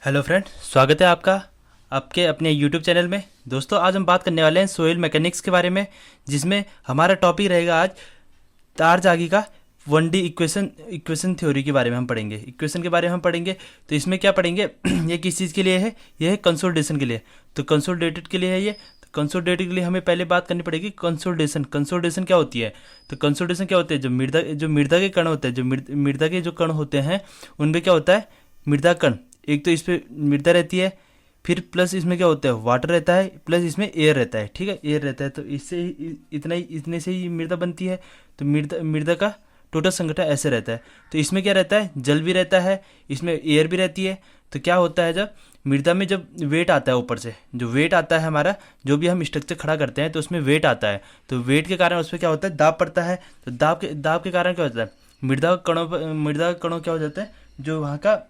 Hello friend, स्वागत है आपका आपके अपने यूट्यूब चैनल में। दोस्तों, आज हम बात करने वाले हैं सोइल मैकेनिक्स के बारे में, जिसमें हमारा टॉपिक रहेगा आज तार जागी का 1D इक्वेशन थ्योरी के बारे में हम पढ़ेंगे। इक्वेशन के बारे में हम पढ़ेंगे। तो इसमें क्या पढ़ेंगे ये किस चीज़ के लिए है? ये है कंसोलिडेशन के लिए। तो कंसोलिडेटेड के लिए है ये। तो कंसोलिडेटेड के लिए हमें पहले बात करनी पड़ेगी कंसोलिडेशन क्या होती है। तो कंसोलिडेशन क्या होते हैं? जो मृदा के कण होते हैं, जो मृदा के जो कण होते हैं, उनमें क्या होता है? मृदा कण। एक तो इस पर मृदा रहती है, फिर प्लस इसमें क्या होता है? वाटर रहता है, प्लस इसमें एयर रहता है। ठीक है, एयर रहता है। तो इससे इतने से ही मृदा बनती है। तो मृदा का टोटल संगठन ऐसे रहता है। तो इसमें क्या रहता है? जल भी रहता है, इसमें एयर भी रहती है। तो क्या होता है, जब मृदा में जब वेट आता है, ऊपर से जो वेट आता है हमारा, जो भी हम स्ट्रक्चर खड़ा करते हैं तो उसमें वेट आता है। तो वेट के कारण उस पर क्या होता है? दाब पड़ता है। तो दाब के कारण क्या होता है? मृदा कणों क्या हो जाता है? जो वहाँ का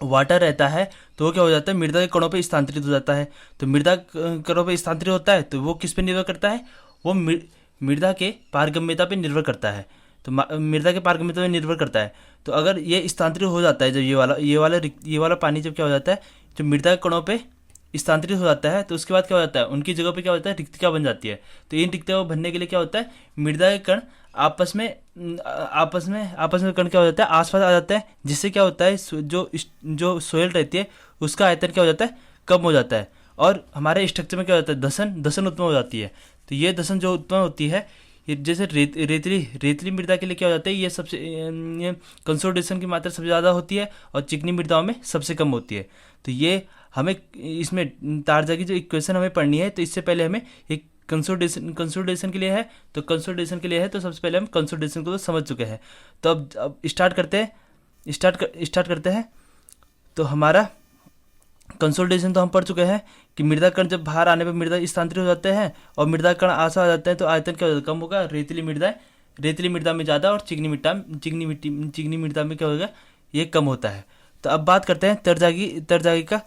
वाटर रहता है, तो वो क्या हो जाता है? मृदा के कणों पे स्थानांतरित हो जाता है। तो मृदा कणों पे स्थानांतरित होता है, तो वो किस पे निर्भर करता है? वो मृदा के पारगम्यता पे निर्भर करता है। तो मृदा के पारगम्यता पे निर्भर करता है। तो अगर ये स्थानांतरित हो जाता है, जब ये वाला पानी जब क्या हो जाता है, जब मृदा के कणों पे स्थानांतरित हो जाता है, तो उसके बाद क्या हो जाता है? उनकी जगह पे क्या होता है? रिक्तिका बन जाती है। तो इन रिक्तिका बनने के लिए क्या होता है? मृदा के कण आपस में कण क्या हो जाता है? आसपास आ जाता है, जिससे क्या होता है? जो सोयल रहती है, उसका आयतन क्या हो जाता है? कम हो जाता है। और हमारे स्ट्रक्चर में क्या होता है? दसन उत्पन्न हो जाती है। तो ये दसन जो उत्पन्न होती है, ये जैसे रेतली मृदा के लिए क्या हो जाता है? ये कंसोलिडेशन की मात्रा सबसे ज़्यादा होती है, और चिकनी मृदाओं में सबसे कम होती है। तो ये हमें इसमें तारजा की जो इक्वेशन हमें पढ़नी है, तो इससे पहले हमें एक कंसोलिडेशन के लिए है। तो कंसोलिडेशन के लिए है, तो सबसे पहले हम कंसोलिडेशन को तो समझ चुके हैं। तो अब स्टार्ट करते हैं। तो हमारा कंसोलिडेशन तो हम पढ़ चुके हैं कि मृदा कण जब बाहर आने पर मृदा स्थानांतरित हो जाते हैं, और मृदा कण आसपास आ जाते हैं, तो आयतन क्या होगा? कम होगा। रेतीली मृदा में ज़्यादा, और चिकनी मृदा में क्या होगा? ये कम होता है। तो अब बात करते हैं तरजागी का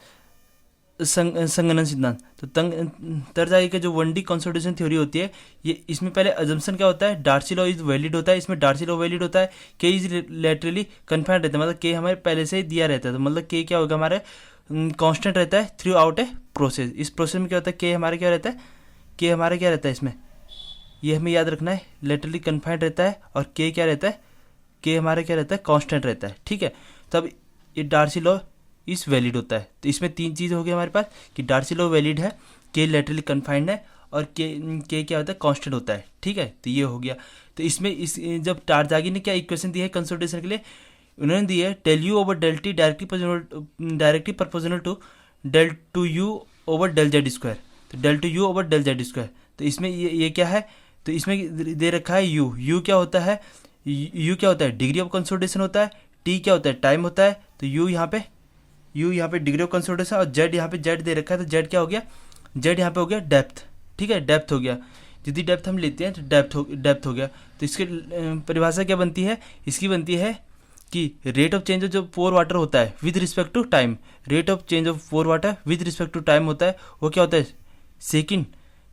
संगणन सिद्धांत। तो तरजागी का जो 1D कंसोलिडेशन थ्योरी होती है, ये इसमें पहले अजम्पशन क्या होता है? डार्सी लॉ इज वैलिड होता है। इसमें डार्सी लॉ वैलिड होता है। के इज लेटरली कन्फाइंड रहता है, मतलब के हमें पहले से ही दिया रहता है। तो मतलब के क्या होगा? हमारे कांस्टेंट रहता है थ्रू आउट ए प्रोसेस। इस प्रोसेस में क्या होता है? के हमारे क्या रहता है? के हमारे क्या रहता है इसमें? ये हमें याद रखना है, लेटरली कन्फाइंड रहता है। और के क्या रहता है? के हमारे क्या रहता है? कांस्टेंट रहता है। ठीक है, तब ये डार्सी लॉ इस वैलिड होता है। तो इसमें तीन चीज़ हो गई हमारे पास, कि डार्सी लॉ वैलिड है, के लेटरली कन्फाइंड है, और के क्या होता है? कांस्टेंट होता है। ठीक है, तो ये हो गया। तो इसमें जब टारजागी ने क्या इक्वेशन दी है कंसोलिडेशन के लिए, उन्होंने दी है del u over del t directly proportional to del two u over del z square. तो del two u over del z square. तो इसमें ये क्या है? तो इसमें दे रखा है यू क्या होता है? यू क्या होता है? डिग्री ऑफ कंसोलिडेशन होता है। टी क्या होता है? टाइम होता है। तो यू यहाँ पे डिग्री ऑफ कंसोलिडेशन, और जेड यहाँ पे जेड दे रखा है। तो जेड क्या हो गया? जेड यहाँ पे हो गया डेप्थ। ठीक है, डेप्थ हो गया। जितनी डेप्थ हम लेते हैं, तो डेप्थ हो गया। तो इसकी परिभाषा क्या बनती है? इसकी बनती है कि रेट ऑफ चेंज ऑफ जो पोर वाटर होता है with respect to time, rate of change of pore water with respect to time होता है, वो क्या होता है?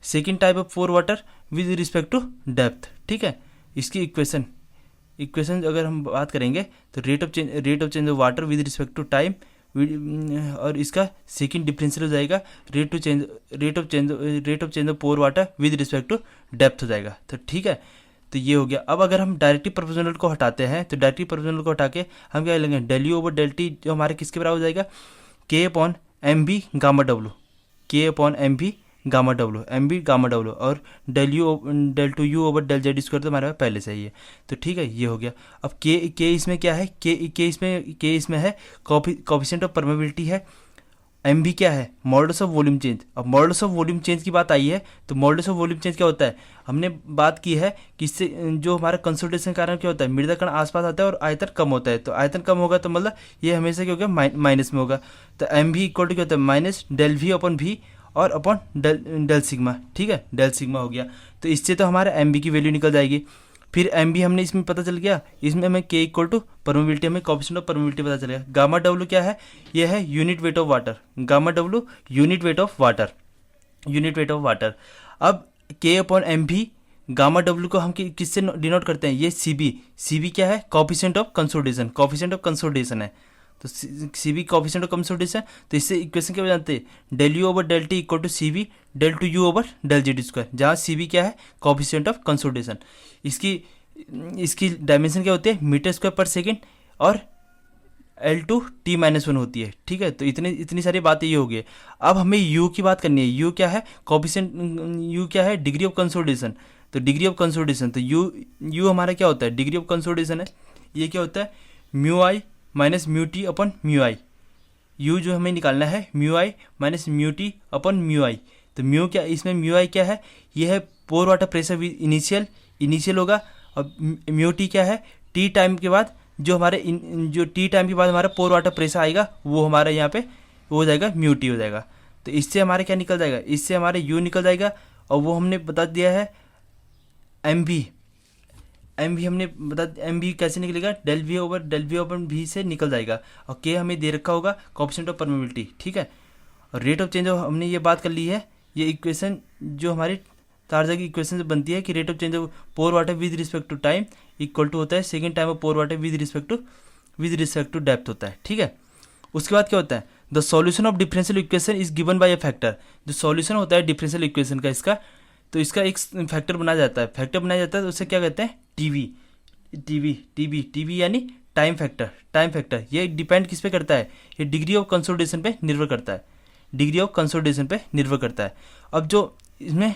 Second type of pore water with respect to depth. ठीक है, इसकी इक्वेशन अगर हम बात करेंगे, तो rate of change of water with respect to time, और इसका सेकंड डिफरेंशियल हो जाएगा rate of change of pore water with respect to depth हो जाएगा। तो ठीक है, तो ये हो गया। अब अगर हम डायरेक्टिव प्रोपोर्शनल को हटाते हैं, तो डायरेक्टिव प्रोपोर्शनल को हटा के हम क्या लेंगे? Del u over del t, जो हमारे किसके बराबर हो जाएगा? K upon m b gamma डब्लू, k upon m b gamma डब्लू, और del two u over del z square तो हमारे पास पहले से ही है। तो ठीक है, ये हो गया। अब के इसमें क्या है? के इसमें है कोफिशिएंट ऑफ परमेबिलिटी है। एम भी क्या है? Modulus of volume change. अब मॉडुलस ऑफ वॉल्यूम चेंज की बात आई है, तो मॉडुलस ऑफ वॉल्यूम चेंज क्या होता है? हमने बात की है कि इससे जो हमारा कंसोलिडेशन के कारण क्या होता है? मृदा कण आसपास आता है और आयतन कम होता है। तो आयतन कम होगा, तो मतलब ये हमेशा क्या होगा? माइनस में होगा। तो एम भी इक्वल टू क्या होता है? Minus del V upon V और अपॉन डेल सिग्मा। ठीक है, डेल सिग्मा हो गया। तो इससे तो हमारा एम बी की वैल्यू निकल जाएगी। फिर एम बी हमने इसमें पता चल गया, इसमें हमें के इक्वल टू परमेबिलिटी, हमें कोएफिशिएंट ऑफ परमेबिलिटी पता चल गया। गामा डब्ल्यू क्या है? ये है unit weight of water. Gamma W unit weight of water. अब के अपॉन एम भी, गामा डब्ल्यू को हम किससे डिनोट करते हैं? ये सी बी क्या है? कोएफिशिएंट ऑफ कंसोलिडेशन है। तो C B coefficient of consolidation, तो इससे इक्वेशन क्या हो जाते हैं, del u over del t equal to C B del two u over del z square, जहाँ सी बी क्या है, कॉफिशिएंट ऑफ कंसोलिडेशन। इसकी इसकी डायमेंशन क्या होती है, मीटर स्क्वायर पर सेकेंड, और L2T-1 होती है। ठीक है, तो इतनी सारी बातें ये हो गई। अब हमें U की बात करनी है। U क्या है, कॉफिशिएंट, U क्या है, डिग्री ऑफ कंसोलिडेशन। तो डिग्री ऑफ कंसोलिडेशन, तो U हमारा क्या होता है, डिग्री ऑफ कंसोलिडेशन है। ये क्या होता है, म्यू आई माइनस म्यू टी अपन म्यू आई। U जो हमें निकालना है, म्यू आई माइनस म्यू टी अपन म्यू आई। तो म्यू क्या, इसमें म्यू आई क्या है, ये है पोर वाटर प्रेशर इनिशियल होगा। और म्यू टी क्या है, टी टाइम के बाद जो हमारे जो टी टाइम के बाद हमारा पोर वाटर प्रेशर आएगा, वो हमारे यहाँ पे वो हो जाएगा, म्यू टी हो जाएगा। तो इससे हमारे क्या निकल जाएगा, इससे हमारे यू निकल जाएगा। और वो हमने बता दिया है एम भी हमने बता, एम भी कैसे निकलेगा, डेल वी ओवर भी से निकल जाएगा। और के हमें दे रखा होगा कोएफिशिएंट ऑफ परमेबिलिटी। ठीक है, और रेट ऑफ चेंज ऑफ हमने ये बात कर ली है। ये इक्वेशन जो हमारी तारजा की इक्वेशन से बनती है कि rate of change of pore water with respect to time equal to होता है second time of pore water with respect to depth होता है। ठीक है, उसके बाद क्या होता है, the solution of differential equation is given by a factor. जो सॉल्यूशन होता है डिफरेंशियल इक्वेशन का, इसका तो इसका एक फैक्टर बनाया जाता है। तो उसे क्या कहते हैं, टीवी यानी टाइम फैक्टर। ये डिपेंड किस पे करता है, ये डिग्री ऑफ कंसोलिडेशन पे निर्भर करता है। अब जो इसमें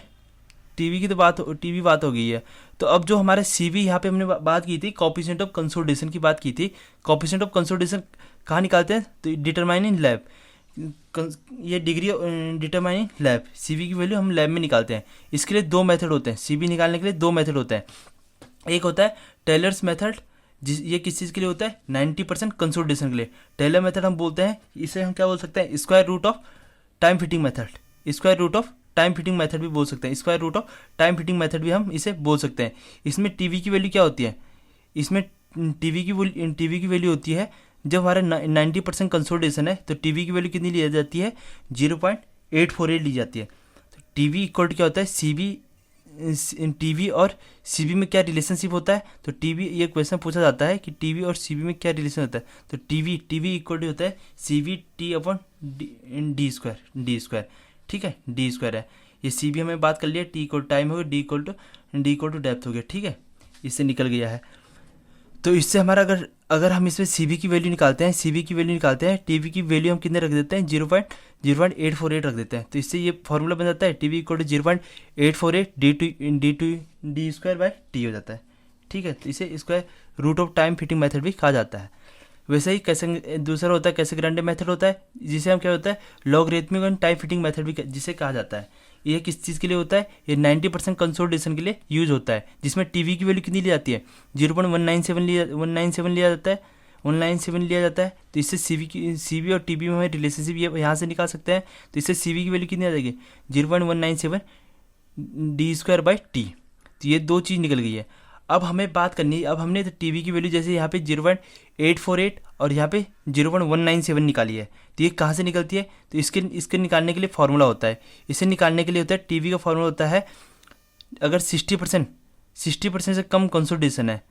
टीवी की तो बात हो गई है। तो अब जो हमारे सीवी यहाँ पे हमने बात की थी, कोएफिशिएंट ऑफ कंसोलिडेशन की बात की थी। कोएफिशिएंट ऑफ कंसोलिडेशन कहाँ निकालते हैं, तो डिटरमाइनिंग लैब, ये डिग्री डिटरमाइनिंग लैब, सीवी की वैल्यू हम लैब में निकालते हैं। इसके लिए दो मेथड होते हैं, सीवी निकालने के लिए दो मेथड होते हैं। एक होता है टेलर्स मेथड, ये किस चीज़ के लिए होता है, 90% कंसोलिडेशन के लिए। टेलर मेथड हम बोलते हैं, इसे हम क्या बोल सकते हैं, square root of time fitting method भी बोल सकते हैं। Square root of time fitting method भी हम इसे बोल सकते हैं। इसमें टीवी की वैल्यू क्या होती है, इसमें टीवी की वैल्यू होती है जब हमारा 90% कंसोलिडेशन है, तो टीवी की वैल्यू कितनी ली जाती है, 0.848 ली जाती है। तो टीवी इक्वल टू क्या होता है, टीवी और सीबी में क्या रिलेशनशिप होता है, तो टीवी, ये क्वेश्चन पूछा जाता है कि टीवी और सीबी में क्या रिलेशन होता है। तो टीवी इक्वल टू होता है CV T upon D square. ठीक है, डी स्क्वायर है। ये सी भी हमें बात कर लिया, टी इक्वल टाइम हो गया, डी इक्वल टू डेप्थ हो गया। ठीक है, इससे निकल गया है। तो इससे हमारा अगर हम इसमें सी की वैल्यू निकालते हैं, टीवी की वैल्यू हम कितने रख देते हैं, 0.848 रख देते हैं। तो इससे ये फॉर्मूला बन जाता है, TV equal to 0.848 D square by T हो जाता है। ठीक है, तो इसे square root of time fitting method भी कहा जाता है। वैसे ही कैसे दूसरा होता है, कैसेग्रांडे मेथड होता है, जिसे हम क्या होता है, logarithmic and time fitting method भी जिसे कहा जाता है। ये किस चीज़ के लिए होता है, ये 90% कंसोलिडेशन के लिए यूज होता है, जिसमें टीवी की वैल्यू कितनी ली जाती है, 0.197 लिया जाता है। तो इससे सीवी और टीवी में हमें रिलेशनशिप ये यहाँ से निकाल सकते हैं। तो इससे सीवी की वैल्यू कितनी आ जाएगी, 0.197 डी स्क्वायर बाई टी। तो ये दो चीज़ निकल गई है। अब हमें बात करनी है, अब हमने तो टीवी की वैल्यू जैसे यहाँ पे 0.848 और यहाँ पे 0.197 निकाली है। तो ये कहाँ से निकलती है, तो इसके निकालने के लिए फार्मूला होता है। इसे निकालने के लिए होता है, टीवी का फार्मूला होता है, अगर 60% से कम कंसोलिडेशन है,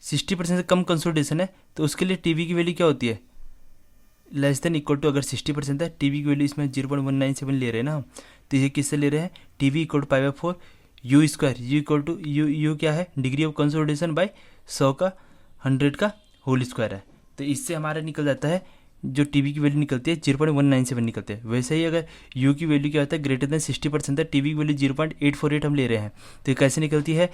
60% से कम कंसोलिडेशन है, तो उसके लिए टीवी की वैल्यू क्या होती है, लेस देन इक्वल टू, अगर 60% है, टीवी की वैल्यू इसमें 0.197 ले रहे हैं ना हम, तो ये किससे ले रहे हैं, TV equal to π/4 u square, u equal to u क्या है, डिग्री ऑफ कंसोलिडेशन बाय 100 का 100 का होल स्क्वायर है। तो इससे हमारा निकल जाता है, जो टीवी की वैल्यू निकलती है 0.197 निकलते हैं। वैसे ही अगर यू की वैल्यू क्या होता है, ग्रेटर देन 60% है, टीवी की वैल्यू 0.848 हम ले रहे हैं, तो ये कैसे निकलती है,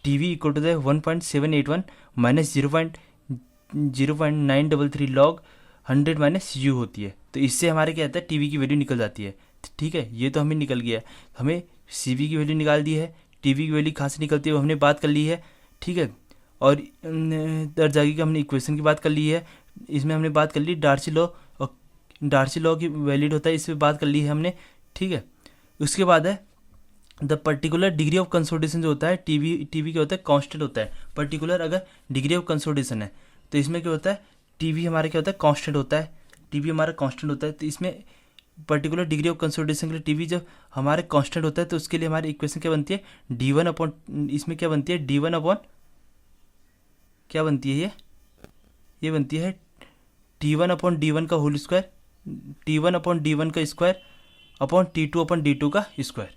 TV equal to 1.781 minus 0.933 log 100 minus U होती है। तो इससे हमारे क्या होता है, टीवी की वैल्यू निकल जाती है। ठीक है, ये तो हमें निकल गया। हमें सीवी की वैल्यू निकाल दी है, टीवी की वैल्यू कहाँ से निकलती है वो हमने बात कर ली है। ठीक है, और दर्जागी की हमने इक्वेशन की बात कर ली है, इसमें हमने बात कर ली डार्सी लॉ, और डार्सी लॉ की वैलिड होता है, इस पर बात कर ली है हमने। ठीक है, उसके बाद है the particular degree of consolidation जो होता है, टीवी क्या होता है, कांस्टेंट होता है। पर्टिकुलर अगर डिग्री ऑफ कंसोलिडेशन है, तो इसमें क्या होता है, टीवी हमारा क्या होता है, कांस्टेंट होता है, टीवी हमारा कांस्टेंट होता है। तो इसमें पर्टिकुलर डिग्री ऑफ कंसोलिडेशन के लिए टीवी जब हमारे कांस्टेंट होता है, तो उसके लिए हमारी इक्वेशन क्या बनती है, D1 अपॉन, इसमें क्या बनती है, D1 अपॉन क्या बनती है, ये बनती है T1 अपॉन D1 का whole square, T1 upon D1 का square upon T2 upon D2 का स्क्वायर।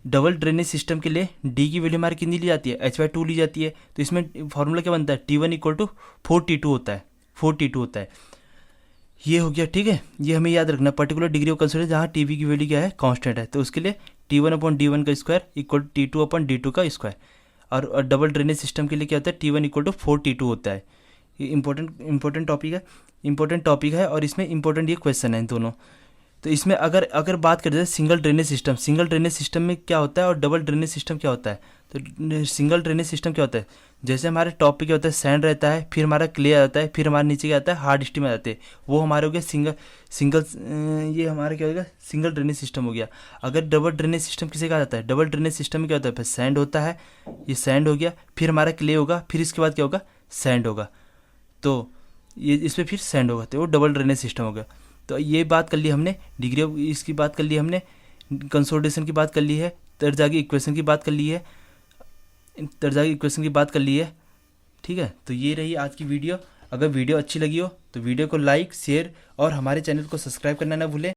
डबल ड्रेनेज सिस्टम के लिए डी की वैल्यू हमारी कितनी ली जाती है, H/2 ली जाती है। तो इसमें फॉर्मूला क्या बनता है, T1 इक्वल टू 4T2 होता है, 4T2 होता है। ये हो गया, ठीक है। ये हमें याद रखना, पर्टिकुलर डिग्री ऑफ कंसोलिडेशन जहाँ टीवी की वैल्यू क्या है, कांस्टेंट है। तो उसके लिए T1 अपॉन D1 का square equal to T2 upon D2 का स्क्वायर। और डबल ड्रेनेज सिस्टम के लिए क्या होता है, T1 इक्वल टू 4T2 होता है। ये इंपॉर्टेंट टॉपिक है और इसमें इंपॉर्टेंट ये क्वेश्चन है इन दोनों। तो इसमें अगर बात करें जाए सिंगल ड्रेनेज सिस्टम में क्या होता है और डबल ड्रेनेज सिस्टम क्या होता है। तो सिंगल ड्रेनेज सिस्टम क्या होता है, जैसे हमारे टॉप पे क्या होता है, सैंड रहता है, फिर हमारा क्ले आ जाता है, फिर हमारे नीचे क्या आता है, हार्ड स्टीम आ जाते हैं। वो हमारे हो गया सिंगल ये हमारा क्या हो गया, सिंगल ड्रेनेज सिस्टम हो गया। अगर डबल ड्रेनेज सिस्टम किसे कहा जाता है, डबल ड्रेनेज सिस्टम में क्या होता है, फिर सैंड होता है, ये सैंड हो गया, फिर हमारा क्ले होगा, फिर इसके बाद क्या होगा, सैंड होगा। तो ये इस पर फिर सैंड होगा, तो वो डबल ड्रेनेज सिस्टम हो गया। तो ये बात कर ली हमने, डिग्री ऑफ इसकी बात कर ली हमने, कंसोलिडेशन की बात कर ली है, तर्जागी इक्वेशन की बात कर ली है, ठीक है। तो ये रही आज की वीडियो। अगर वीडियो अच्छी लगी हो तो वीडियो को लाइक शेयर और हमारे चैनल को सब्सक्राइब करना ना भूलें।